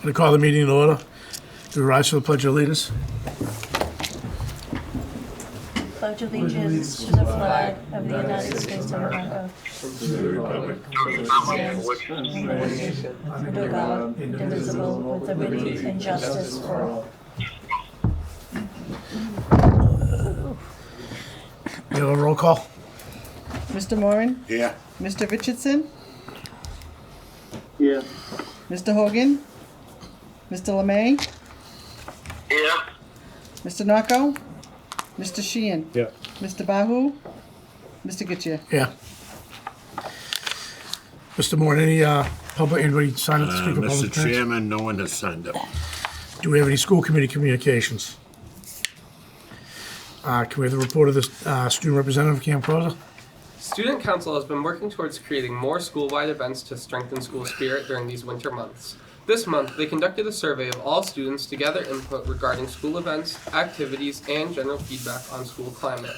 I call the meeting in order. Do we rise to the Pledge of Allegiance? Pledge allegiance to the flag of the United States of America, under God, indivisible, with liberty and justice for all. We have a roll call. Mr. Moran? Yeah. Mr. Richardson? Yeah. Mr. Hogan? Mr. LeMay? Yeah. Mr. Narco? Mr. Sheehan? Yeah. Mr. Bahu? Mr. Getchia? Yeah. Mr. Moore, any anybody sign up to speak of public Mr. appearance? Chairman, no one has signed up. Do we have any school committee communications? Can we have the report of the student representative, Cam Croza? Student Council has been working towards creating more school-wide events to strengthen school spirit during these winter months. This month, they conducted a survey of all students to gather input regarding school events, activities, and general feedback on school climate.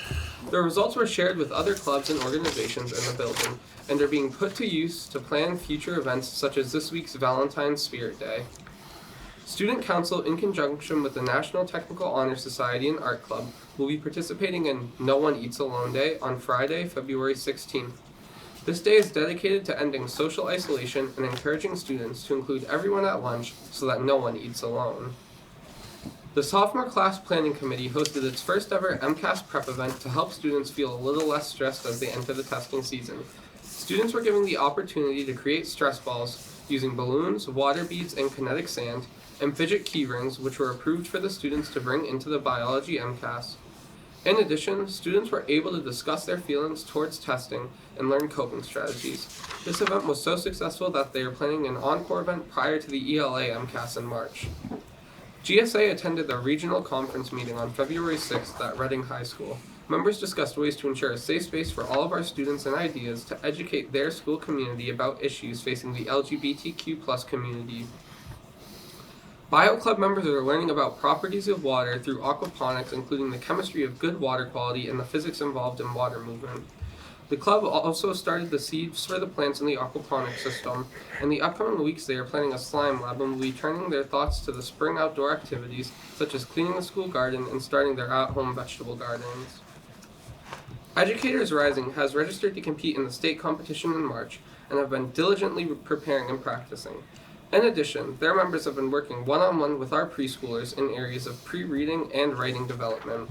The results were shared with other clubs and organizations in the building, and are being put to use to plan future events such as this week's Valentine's Spirit Day. Student Council, in conjunction with the National Technical Honor Society and Art Club, will be participating in No One Eats Alone Day on Friday, February 16th. This day is dedicated to ending social isolation and encouraging students to include everyone at lunch so that no one eats alone. The Sophomore Class Planning Committee hosted its first ever MCAS prep event to help students feel a little less stressed as they enter the testing season. Students were given the opportunity to create stress balls using balloons, water beads, and kinetic sand, and fidget key rings, which were approved for the students to bring into the biology MCAS. In addition, students were able to discuss their feelings towards testing and learn coping strategies. This event was so successful that they are planning an encore event prior to the ELA MCAS in March. GSA attended the regional conference meeting on February 6th at Reading High School. Members discussed ways to ensure a safe space for all of our students and ideas to educate their school community about issues facing the LGBTQ+ community. Bio Club members are learning about properties of water through aquaponics, including the chemistry of good water quality and the physics involved in water movement. The club also started the seeds for the plants in the aquaponics system. In the upcoming weeks, they are planning a slime lab and will be turning their thoughts to the spring outdoor activities, such as cleaning the school garden and starting their at-home vegetable gardens. Educators Rising has registered to compete in the state competition in March and have been diligently preparing and practicing. In addition, their members have been working one-on-one with our preschoolers in areas of pre-reading and writing development.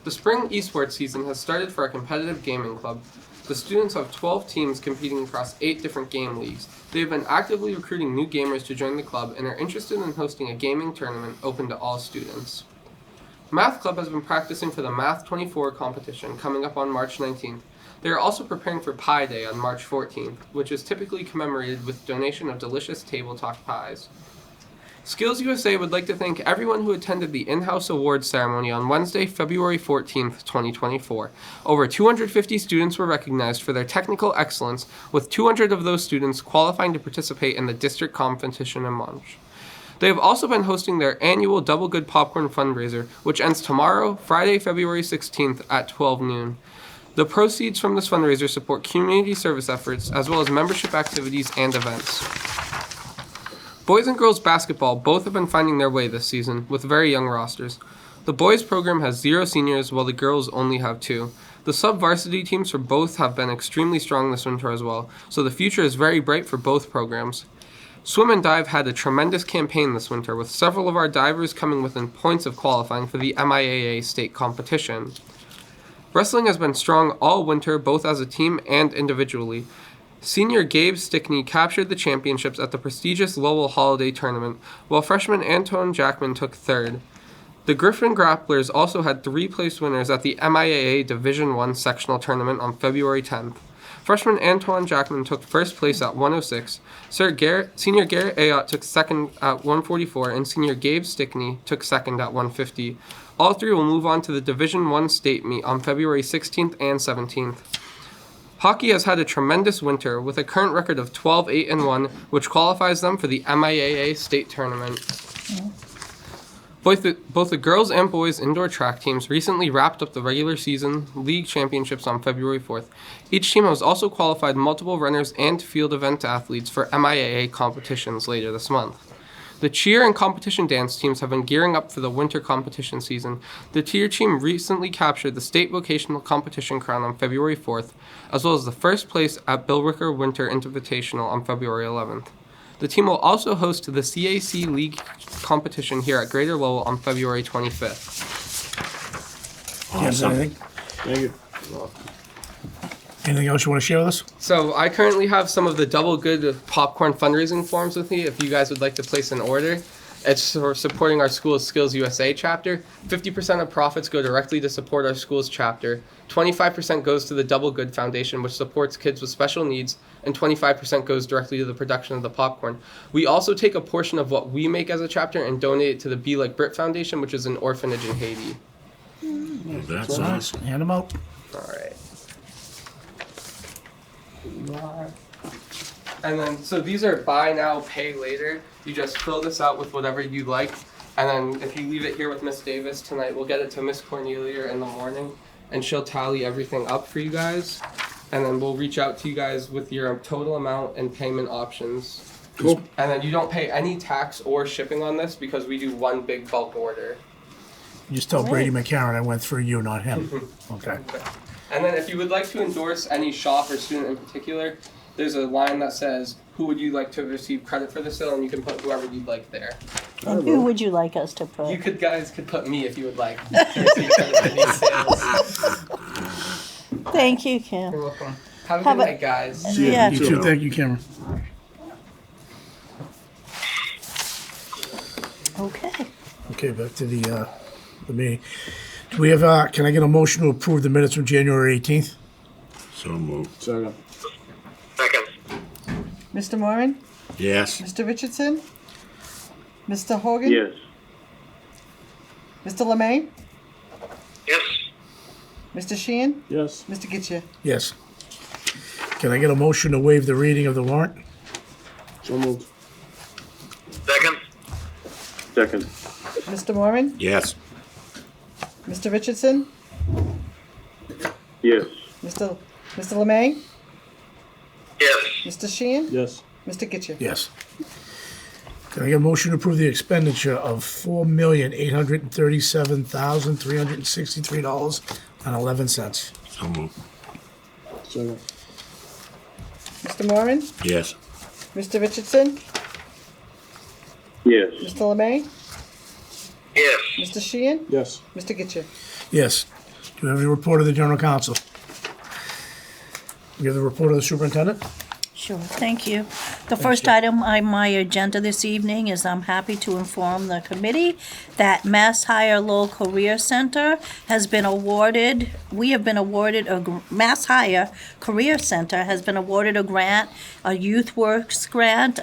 The spring esports season has started for our competitive gaming club. The students have 12 teams competing across 8 different game leagues. They have been actively recruiting new gamers to join the club and are interested in hosting a gaming tournament open to all students. Math Club has been practicing for the Math 24 competition coming up on March 19th. They are also preparing for Pie Day on March 14th, which is typically commemorated with donation of delicious tabletop pies. Skills USA would like to thank everyone who attended the in-house awards ceremony on Wednesday, February 14th, 2024. Over 250 students were recognized for their technical excellence, with 200 of those students qualifying to participate in the district competition in March. They have also been hosting their annual Double Good Popcorn fundraiser, which ends tomorrow, Friday, February 16th at 12 noon. The proceeds from this fundraiser support community service efforts as well as membership activities and events. Boys and girls basketball both have been finding their way this season with very young rosters. The boys program has 0 seniors while the girls only have 2. The sub-varsity teams for both have been extremely strong this winter as well, so the future is very bright for both programs. Swim and dive had a tremendous campaign this winter, with several of our divers coming within points of qualifying for the MIAA state competition. Wrestling has been strong all winter, both as a team and individually. Senior Gabe Stickney captured the championships at the prestigious Lowell Holiday Tournament, while freshman Anton Jackman took 3rd. The Griffin Grapplers also had 3-place winners at the MIAA Division I sectional tournament on February 10th. Freshman Antoine Jackman took 1st place at 106, Senior Garrett Ayotte took 2nd at 144, and Senior Gabe Stickney took 2nd at 150. All 3 will move on to the Division I state meet on February 16th and 17th. Hockey has had a tremendous winter with a current record of 12-8-1, which qualifies them for the MIAA state tournament. Both the girls and boys indoor track teams recently wrapped up the regular season league championships on February 4th. Each team has also qualified multiple runners and field event athletes for MIAA competitions later this month. The cheer and competition dance teams have been gearing up for the winter competition season. The cheer team recently captured the state vocational competition crown on February 4th, as well as the first place at Bill Ricker Winter Invitational on February 11th. The team will also host the CAC League competition here at Greater Lowell on February 25th. Yes, Awesome. anything? Thank you. Anything else you want to share with us? So I currently have some of the Double Good popcorn fundraising forms with me if you guys would like to place an order. It's for supporting our school's Skills USA chapter. 50% of profits go directly to support our school's chapter. 25% goes to the Double Good Foundation, which supports kids with special needs, and 25% goes directly to the production of the popcorn. We also take a portion of what we make as a chapter and donate it to the Be Like Brit Foundation, which is an orphanage in Haiti. That's awesome. Hand them out. All right. And then, so these are buy now, pay later. You just fill this out with whatever you like. And then if you leave it here with Miss Davis tonight, we'll get it to Miss Cornelia in the morning and she'll tally everything up for you guys. And then we'll reach out to you guys with your total amount and payment options. Cool. And then you don't pay any tax or shipping on this because we do one big bulk order. You just tell Brady McCarron I went through you, not him. Okay. And then if you would like to endorse any shop or student in particular, there's a line that says, who would you like to receive credit for the sale? And you can put whoever you'd like there. And who would you like us to put? You guys could put me if you would like to receive credit for these sales. Thank you, Kim. You're welcome. Have a Have good a- night, guys. Yeah. You too. Thank you, Cameron. Okay. Okay, back to the meeting. Do we have, can I get a motion to approve the minutes from January 18th? So moved. Second. Second. Mr. Moran? Yes. Mr. Richardson? Mr. Hogan? Yes. Mr. Lemay? Yes. Mr. Sheehan? Yes. Mr. Getchia? Yes. Can I get a motion to waive the reading of the warrant? So moved. Second. Second. Mr. Moran? Yes. Mr. Richardson? Yes. Mr. Lemay? Yes. Mr. Sheehan? Yes. Mr. Getchia? Yes. Can I get a motion to approve the expenditure of $4,837,363.11? So moved. Second. Mr. Moran? Yes. Mr. Richardson? Yes. Mr. Lemay? Yes. Mr. Sheehan? Yes. Mr. Getchia? Yes. Do we have any report of the general counsel? We have the report of the superintendent? Sure, thank you. The first item on my agenda this evening is I'm happy to inform the committee that Mass Higher Lowell Career Center has been awarded, Mass Higher Career Center has been awarded a grant, a YouthWorks grant,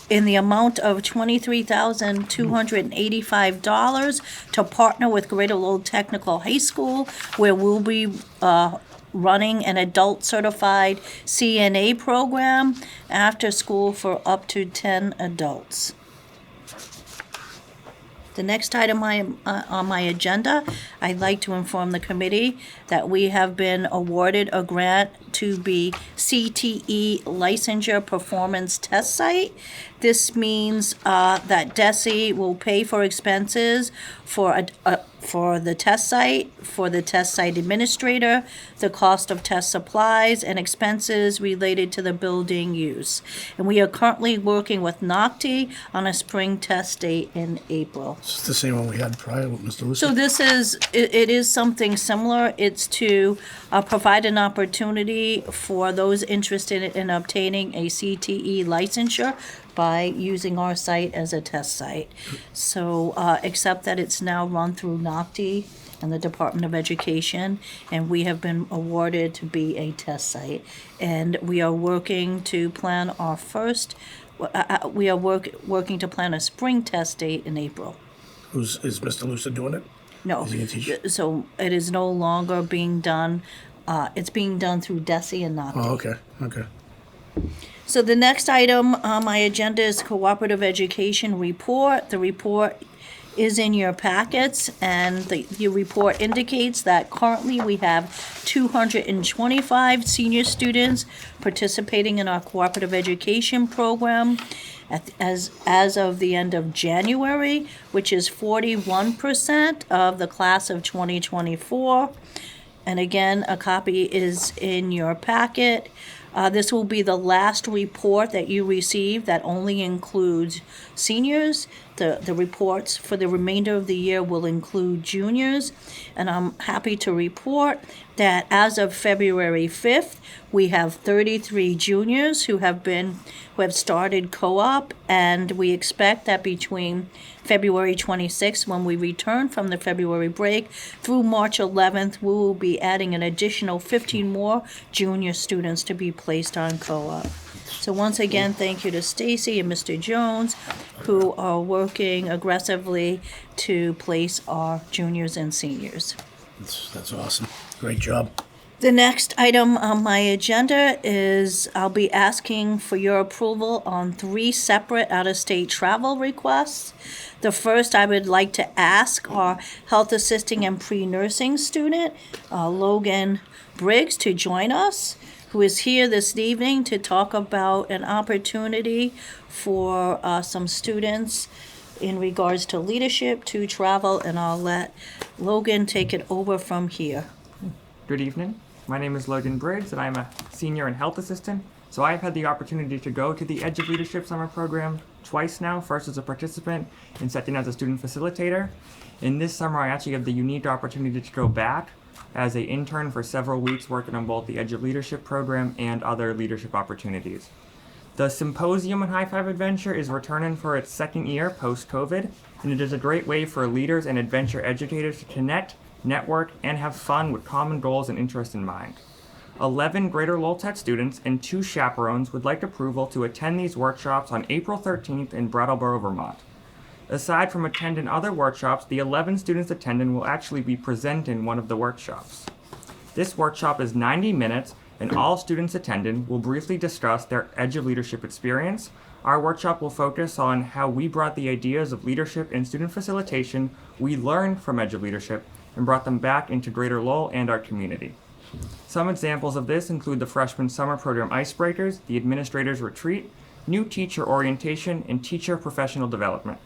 in the amount of $23,285 to partner with Greater Lowell Technical High School, where we'll be running an adult certified CNA program after school for up to 10 adults. The next item on my agenda, I'd like to inform the committee that we have been awarded a grant to be CTE Licensure Performance Test Site. This means that DESE will pay for expenses for the test site, for the test site administrator, the cost of test supplies, and expenses related to the building use. And we are currently working with NOCTI on a spring test date in April. It's the same one we had prior with Mr. Lucy. So this is, it is something similar. It's to provide an opportunity for those interested in obtaining a CTE licensure by using our site as a test site. So, except that it's now run through NOCTI and the Department of Education, and we have been awarded to be a test site. And we are working to plan our first, working to plan a spring test date in April. Is Mr. Lucy doing it? No, Is he gonna teach? so it is no longer being done, it's being done through DESE and NOCTI. Oh, okay, okay. So the next item on my agenda is Cooperative Education Report. The report is in your packets, and your report indicates that currently we have 225 senior students participating in our cooperative education program as of the end of January, which is 41% of the class of 2024. And again, a copy is in your packet. This will be the last report that you receive that only includes seniors. The reports for the remainder of the year will include juniors. And I'm happy to report that as of February 5th, we have 33 juniors who have started co-op, and we expect that between February 26th, when we return from the February break, through March 11th, we will be adding an additional 15 more junior students to be placed on co-op. So once again, thank you to Stacy and Mr. Jones, who are working aggressively to place our juniors and seniors. That's awesome. Great job. The next item on my agenda is I'll be asking for your approval on 3 separate out-of-state travel requests. The first I would like to ask our health assisting and pre-nursing student, Logan Briggs, to join us, who is here this evening to talk about an opportunity for some students in regards to leadership, to travel, and I'll let Logan take it over from here. Good evening. My name is Logan Briggs, and I'm a senior and health assistant. So I've had the opportunity to go to the Edge of Leadership summer program twice now, first as a participant and second as a student facilitator. In this summer, I actually have the unique opportunity to go back as an intern for several weeks working on both the Edge of Leadership program and other leadership opportunities. The Symposium on High Five Adventure is returning for its second year post-COVID, and it is a great way for leaders and adventure educators to connect, network, and have fun with common goals and interests in mind. 11 Greater Lowell Tech students and 2 chaperones would like approval to attend these workshops on April 13th in Brattleboro, Vermont. Aside from attending other workshops, the 11 students attending will actually be presenting one of the workshops. This workshop is 90 minutes, and all students attending will briefly discuss their Edge of Leadership experience. Our workshop will focus on how we brought the ideas of leadership and student facilitation we learned from Edge of Leadership and brought them back into Greater Lowell and our community. Some examples of this include the Freshman Summer Program Icebreakers, the Administrator's Retreat, New Teacher Orientation, and Teacher Professional Development.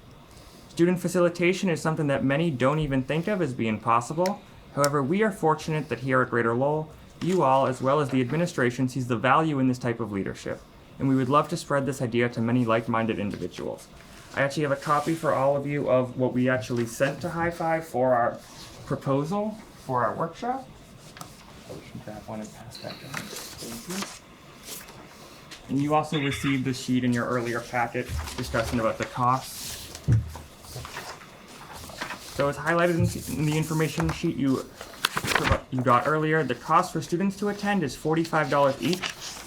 Student facilitation is something that many don't even think of as being possible. However, we are fortunate that here at Greater Lowell, you all, as well as the administration, sees the value in this type of leadership, and we would love to spread this idea to many like-minded individuals. I actually have a copy for all of you of what we actually sent to High Five for our proposal for our workshop. I should grab one and pass that down. Thank you. And you also received the sheet in your earlier packet discussing about the costs. So as highlighted in the information sheet you got earlier, the cost for students to attend is $45 each,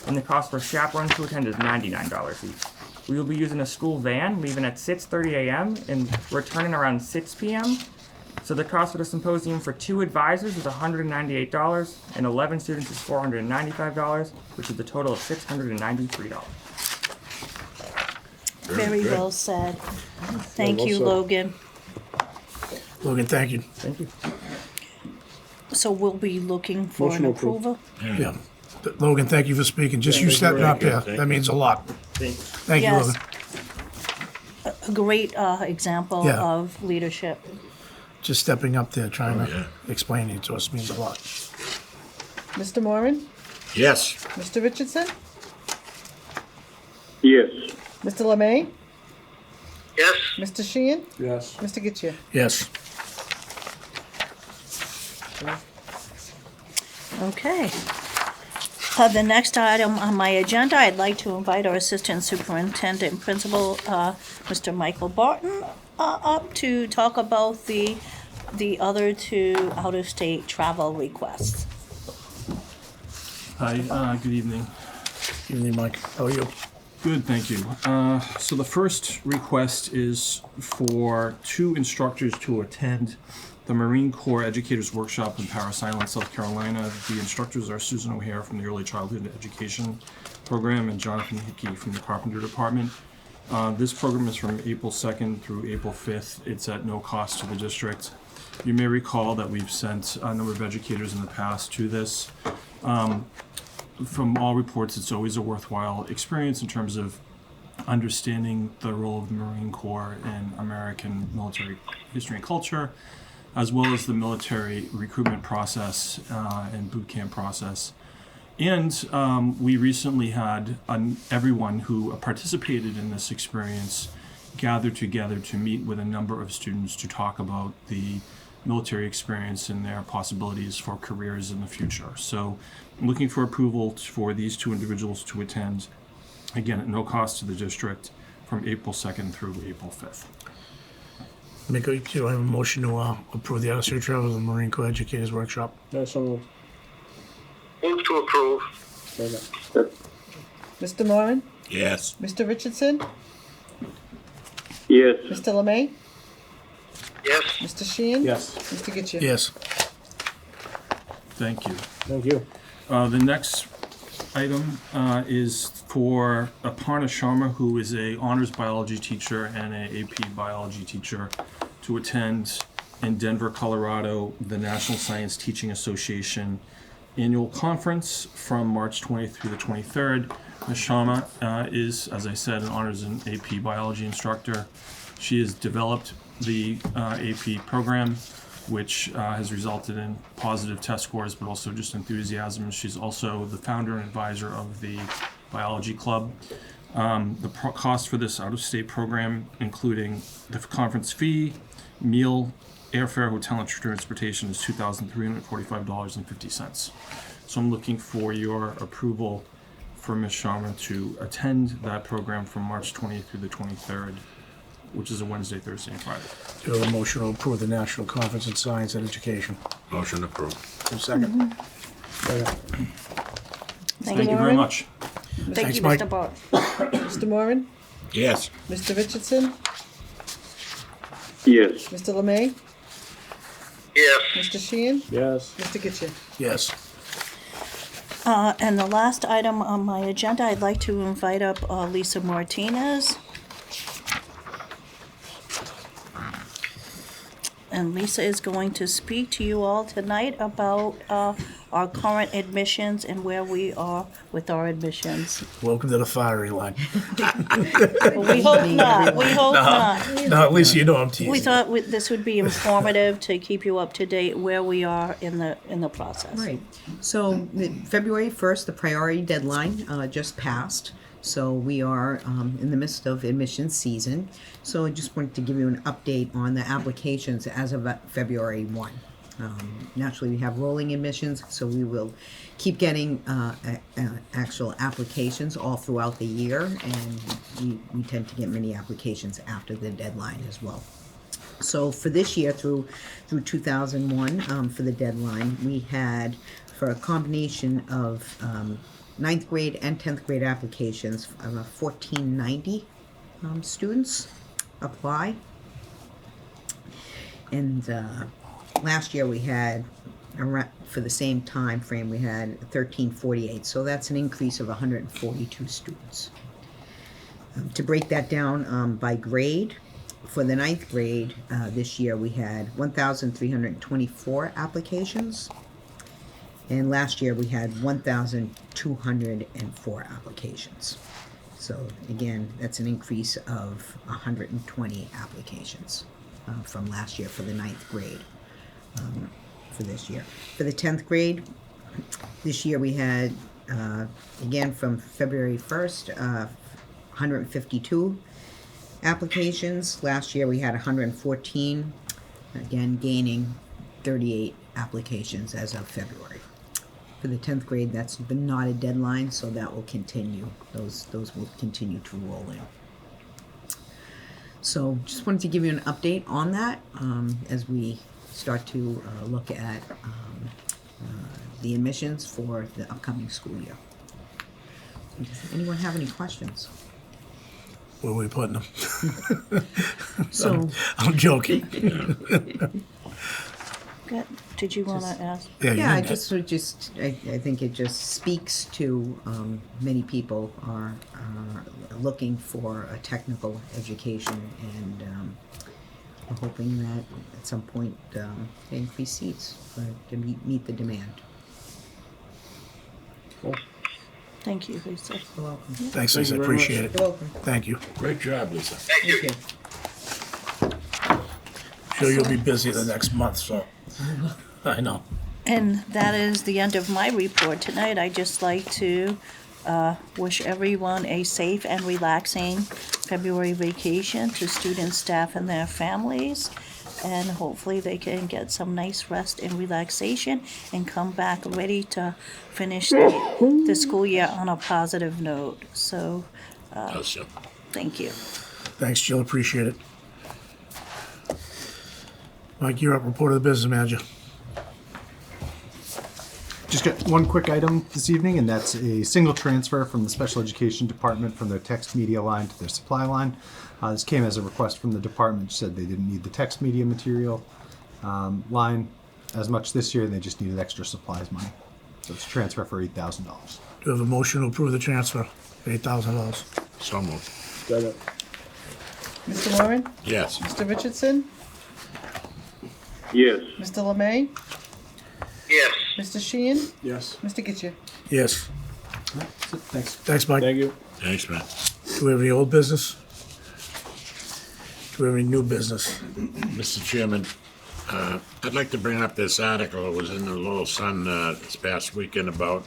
and the cost for chaperones to attend is $99 each. We will be using a school van, leaving at 6:30 a.m. and returning around 6 p.m. So the cost for the symposium for 2 advisors is $198, and 11 students is $495, which is a total of $693. Very well said. Thank you, Logan. Logan, thank you. Thank you. So we'll be looking for Motion an approved. approval? Yeah. Logan, thank you for speaking. Just you stepping up there, that means a lot. Thank you. Thank you, Yes. Logan. A great example Yeah. of leadership. Just stepping up there, trying to explain it to us means a lot. Mr. Moran? Yes. Mr. Richardson? Yes. Mr. Lemay? Yes. Mr. Sheehan? Yes. Mr. Getchia? Yes. Okay. The next item on my agenda, I'd like to invite our Assistant Superintendent and Principal, Mr. Michael Barton, up to talk about the other 2 out-of-state travel requests. Hi, good evening. Evening, Mike. How are you? Good, thank you. So the first request is for 2 instructors to attend the Marine Corps Educators Workshop in Parris Island, South Carolina. The instructors are Susan O'Hare from the Early Childhood Education Program and Jonathan Hickey from the Carpenter Department. This program is from April 2nd through April 5th. It's at no cost to the district. You may recall that we've sent a number of educators in the past to this. From all reports, it's always a worthwhile experience in terms of understanding the role of the Marine Corps in American military history and culture, as well as the military recruitment process and boot camp process. And we recently had everyone who participated in this experience gather together to meet with a number of students to talk about the military experience and their possibilities for careers in the future. So I'm looking for approval for these two individuals to attend, again, at no cost to the district, from April 2nd through April 5th. Do I have a motion to approve the out-of-state travel to the Marine Corps Educators Workshop? So moved. Move to approve. Second. Mr. Moran? Yes. Mr. Richardson? Yes. Mr. Lemay? Yes. Mr. Sheehan? Yes. Mr. Getchell? Yes. Thank you. Thank you. The next item is for Aparna Sharma, who is a honors biology teacher and a AP biology teacher, to attend in Denver, Colorado, the National Science Teaching Association annual conference from March 20th through the 23rd. Ms. Sharma is, as I said, an honors and AP biology instructor. She has developed the AP program, which has resulted in positive test scores, but also just enthusiasm. She's also the founder and advisor of the biology club. The cost for this out-of-state program, including the conference fee, meal, airfare, hotel, and transportation, is $2,345.50. So I'm looking for your approval for Ms. Sharma to attend that program from March 20th through the 23rd, which is a Wednesday, Thursday, and Friday. Do I have a motion to approve the National Conference in Science and Education? Motion approved. A second? Thank you very Warren? much. Thank Thanks, you, Mike. Mr. Bott. Mr. Moran? Yes. Mr. Richardson? Yes. Mr. Lemay? Yes. Mr. Sheehan? Yes. Mr. Getchell? Yes. And the last item on my agenda, I'd like to invite up Lisa Martinez. And Lisa is going to speak to you all tonight about our current admissions and where we are with our admissions. Welcome to the firing line. We hope not, we hope not. No, at least you know I'm teasing. We thought this would be informative to keep you up to date where we are in the process. Right. So February 1st, the priority deadline just passed. So we are in the midst of admission season. So I just wanted to give you an update on the applications as of February 1. Naturally, we have rolling admissions, so we will keep getting actual applications all throughout the year, and we tend to get many applications after the deadline as well. So for this year through 2001, for the deadline, we had, for a combination of 9th grade and 10th grade applications, 1490 students apply. And last year we had, for the same time frame, we had 1348. So that's an increase of 142 students. To break that down by grade, for the 9th grade this year we had 1,324 applications. And last year we had 1,204 applications. So again, that's an increase of 120 applications from last year for the 9th grade for this year. For the 10th grade, this year we had, again from February 1st, 152 applications. Last year we had 114, again gaining 38 applications as of February. For the 10th grade, that's been not a deadline, so that will continue. Those will continue to roll in. So just wanted to give you an update on that as we start to look at the admissions for the upcoming school year. Does anyone have any questions? Where are we putting them? So I'm joking. Good. Did you want to ask? yeah, I you- I think it just speaks to many people are looking for a technical education, and we're hoping that at some point they increase seats to meet the demand. Thank you, Lisa. You're welcome. Thanks, Lisa, you very appreciate it. You're welcome. Thank you. Great job, Lisa. Thank you. Sure you'll be busy the next month, so, I know. And that is the end of my report tonight. I'd just like to wish everyone a safe and relaxing February vacation, to students, staff, and their families. And hopefully they can get some nice rest and relaxation and come back ready to finish the school year on a positive note. So, thank you. Thanks, Jill, appreciate it. Mike, you're up, report of the business manager. Just got one quick item this evening, and that's a single transfer from the special education department from their text media line to their supply line. This came as a request from the department, said they didn't need the text media material line as much this year, and they just needed extra supplies money. So it's a transfer for $8,000. Do you have a motion to approve the transfer, $8,000? So moved. Mr. Moran? Yes. Mr. Richardson? Yes. Mr. Lemay? Yes. Mr. Sheehan? Yes. Mr. Getchell? Yes. Thanks. Thanks, Mike. Thank you. Thanks, man. Do we have any old business? Do we have any new business? Mr. Chairman, I'd like to bring up this article. It was in the Lowell Sun this past weekend about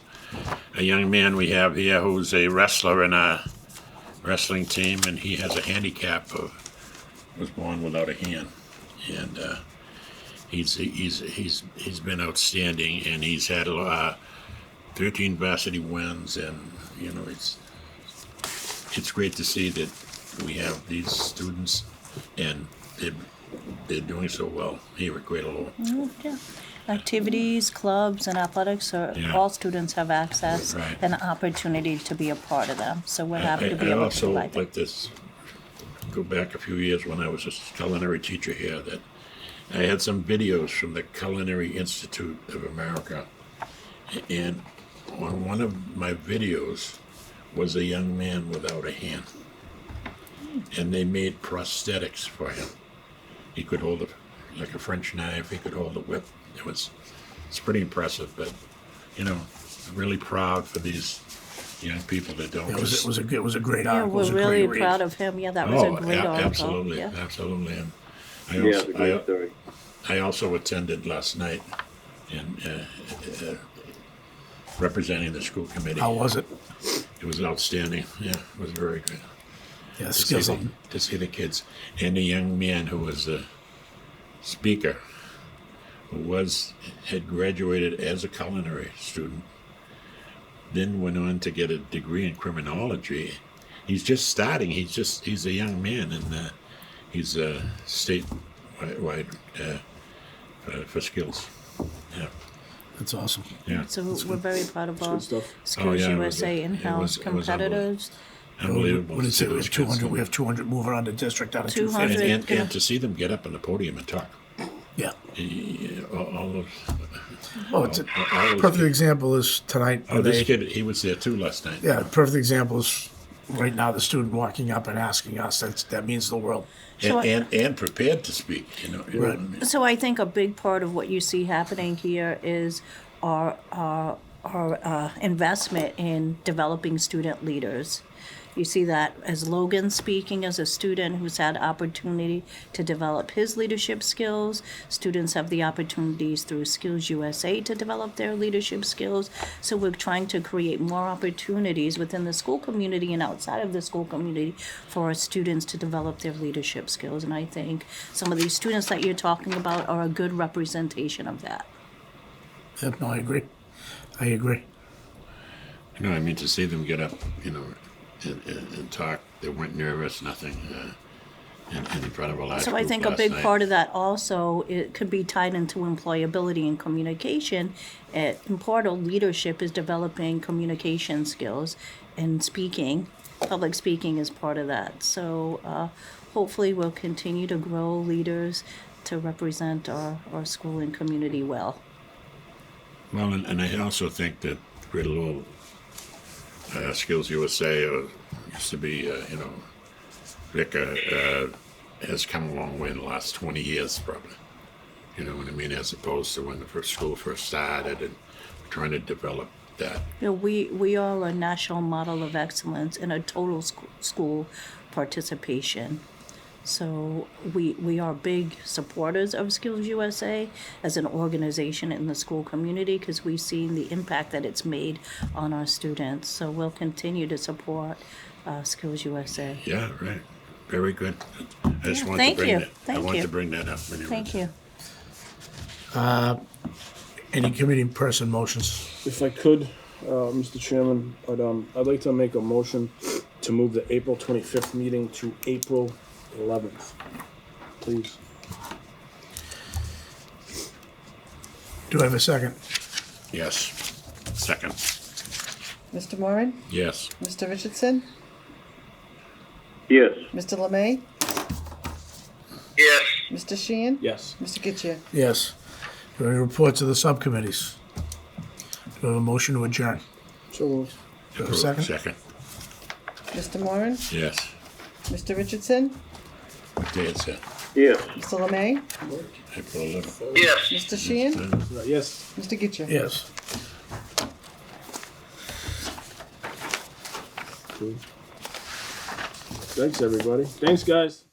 a young man we have here who's a wrestler in a wrestling team, and he has a handicap was born without a hand, and he's been outstanding, and he's had 13 varsity wins, and you know it's great to see that we have these students and they're doing so well here at Greater Lowell. Yeah. Activities, clubs, and athletics Yeah. all students have access Right. and opportunity to be a part of them. So we're happy to be I able to also provide that. like this. Go back a few years when I was a culinary teacher here. That I had some videos from the Culinary Institute of America, and on one of my videos was a young man without a hand, and they made prosthetics for him. He could hold like a French knife. He could hold a whip. It's pretty impressive, but you know, really proud for these young people that don't. It was a great Yeah, article. It was we're a really great read. proud of him. Yeah, that was a great article. Absolutely, Yeah. absolutely. And I Yeah, also, it's a great story. I also attended last night and representing the school committee. How was it? It was outstanding. Yeah, it was very good. Yeah, To see, skills. to see the kids and the young man who was a speaker, who had graduated as a culinary student, then went on to get a degree in criminology. He's just starting. He's a young man, and he's a statewide for skills. Yeah, That's awesome. yeah. So we're very proud of our Oh, Skills yeah, it was USA a- in-house it was competitors. Unbelievable. What to did it see say? We those have kids. 200. We have 200 moving on the district out of 200. 250. And to see them get up on the podium and talk. Yeah. All those. Oh, it's a all those perfect kids. example is tonight. Oh, this they- kid, he was there too last night. Yeah, perfect example is right now the student walking up and asking us. That means the world. So And prepared to speak, you know. You know what I mean? So I think a big part of what you see happening here is our investment in developing student leaders. You see that as Logan speaking as a student who's had opportunity to develop his leadership skills. Students have the opportunities through Skills USA to develop their leadership skills. So we're trying to create more opportunities within the school community and outside of the school community for our students to develop their leadership skills. And I think some of these students that you're talking about are a good representation of that. Yep, no, I agree. I agree. No, I mean, to see them get up, you know, and talk, they weren't nervous, nothing, in front of a large So I group think a last big night. part of that also, it could be tied into employability and communication. And part of leadership is developing communication skills and speaking. Public speaking is part of that. So hopefully we'll continue to grow leaders to represent our school and community well. Well, and I also think that Greater Lowell Skills USA used to be, Vic has come a long way in the last 20 years, probably. You know what I mean? As opposed to when the school first started and trying to develop that. We are a national model of excellence in a total school participation. So we are big supporters of Skills USA as an organization in the school community because we've seen the impact that it's made on our students. So we'll continue to support Skills USA. Yeah, right. Very good. I just wanted thank to bring you. that. Thank I wanted you. to bring that up. When Thank you. Any committee person motions? If I could, Mr. Chairman, I'd like to make a motion to move the April 25th meeting to April 11th, please. Do I have a second? Yes. Second. Mr. Moran? Yes. Mr. Richardson? Yes. Mr. Lemay? Yes. Mr. Sheehan? Yes. Mr. Getchia? Yes. Do I have any reports of the subcommittees? Do I have a motion to adjourn? So moved. Do I have a second? Second. Mr. Moran? Yes. Mr. Richardson? What day is it? Yes. Mr. Lemay? April 11th. Yes. Mr. Sheehan? Yes. Mr. Getchia? Yes. Thanks, everybody. Thanks, guys.